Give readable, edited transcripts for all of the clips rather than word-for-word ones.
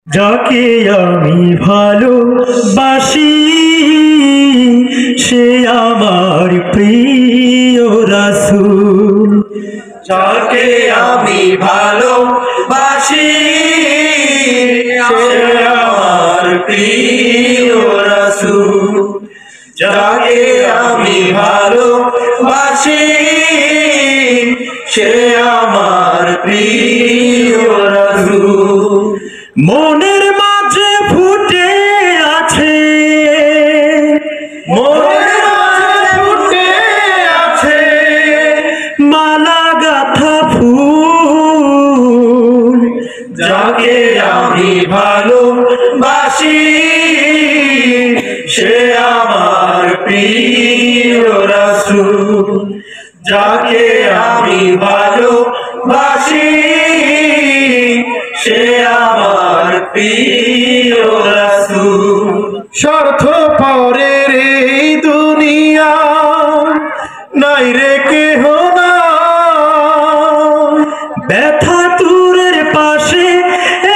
যাকে আমি ভালোবাসি সে আমার প্রিয় রাসূল। যাকে আমি ভালোবাসি সে আমার প্রিয় রাসূল। যাকে আমি ভালোবাসি সে আমার প্রিয় রাসূল। মনের মাঝে ফুটে আছে, মনের মাঝে ফুটে আছে মালা গাঁথা ফুল। যাকে আমি ভালোবাসি সে আমার প্রিয় রাসূল। যাকে আমি ভালোবাসি সে আমার প্রিয় রাসূল। স্বার্থপরের এই দুনিয়া নাই রে কেহ না, ব্যথা দূরের পাশে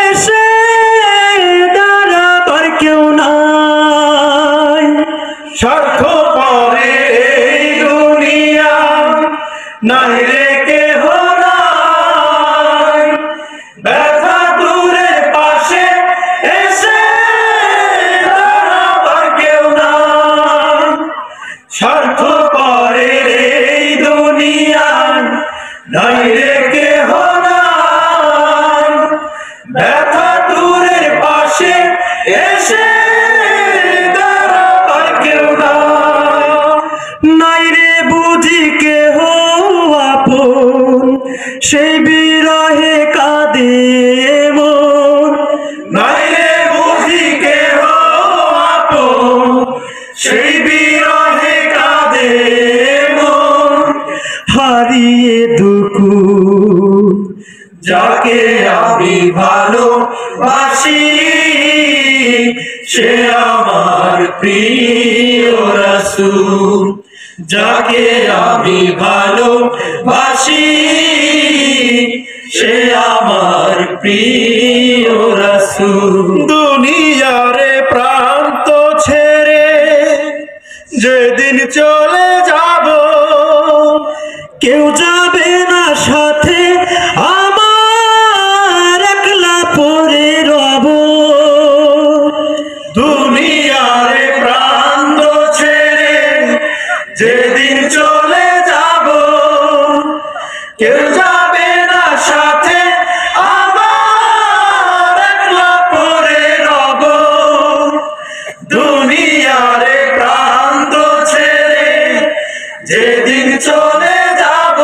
এসে দাঁড়াবার কেউ নাই। স্বার্থপরের এই দুনিয়া নাই রে কেহ নাই, ব্যথা দূরের পাশে এসে দাঁড়াবার কেউ নাই। স্বার্থপরের এই দুনিয়ায় নাই রে কেহ নাই, ব্যথা দূরের পাশে এসে দাঁড়াবার কেউ নাই। নাই রে বুঝি কেহ আপন, সেই বিরহে কাঁদে মন। নাই রে বুঝি কেহ আপন, সেই বিরহে কাঁদে মন। হারিয়ে দুকুল যাকে আমি ভালোবাসি সে আমার প্রিয় রাসূল। যাকে আমি ভালোবাসি সে আমার প্রিয় রাসূল। দুনিয়ারে প্রান্ত ছেড়ে যেদিন চলে যাব, কেউ যাবে না সাথে, আমার একলা পড়ে রব। দুনিয়ারে প্রান্ত ছেড়ে যেদিন চলে যাব, কেউ যাবে না সাথে, আমার একলা পড়ে রব। দুনিয়ারে প্রান্ত ছেড়ে যেদিন চলে যাব,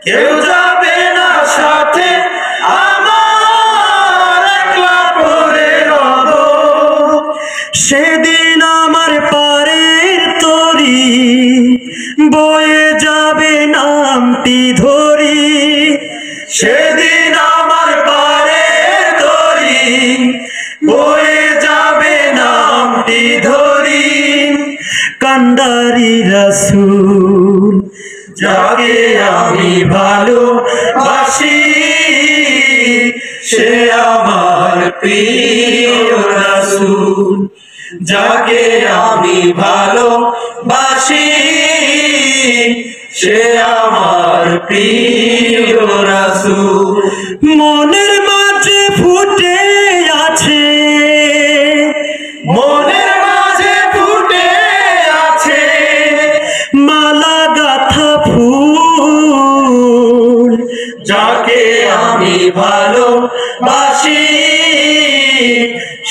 কেউ যাবে না সাথে, আমার একলা পড়ে রব। সেদিন আমার পারের তরি বয়ে যাবে নামটি ধরি। সেদিন আমার পারের তরি বয়ে যাবে নামটি ধরি। কান্ডারি রাসূল যাকে আমি ভালোবাসি সে আমার প্রিয় রাসূল। যাকে আমি ভালোবাসি সে আমার প্রিয় রাসূল। মনের মাঝে ফুটে আছে, মনের মাঝে ফুটে আছে মালা গাঁথা ফুল। যাকে আমি ভালোবাসি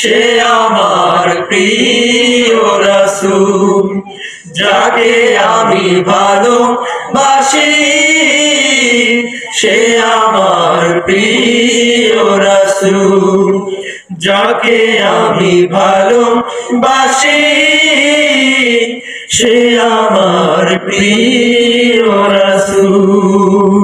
সে আমার প্রিয় রাসূল। যাকে আমি ভালোবাসি সে আমার প্রিয় রাসূল। যাকে আমি ভালোবাসি সে আমার প্রিয় রাসূল।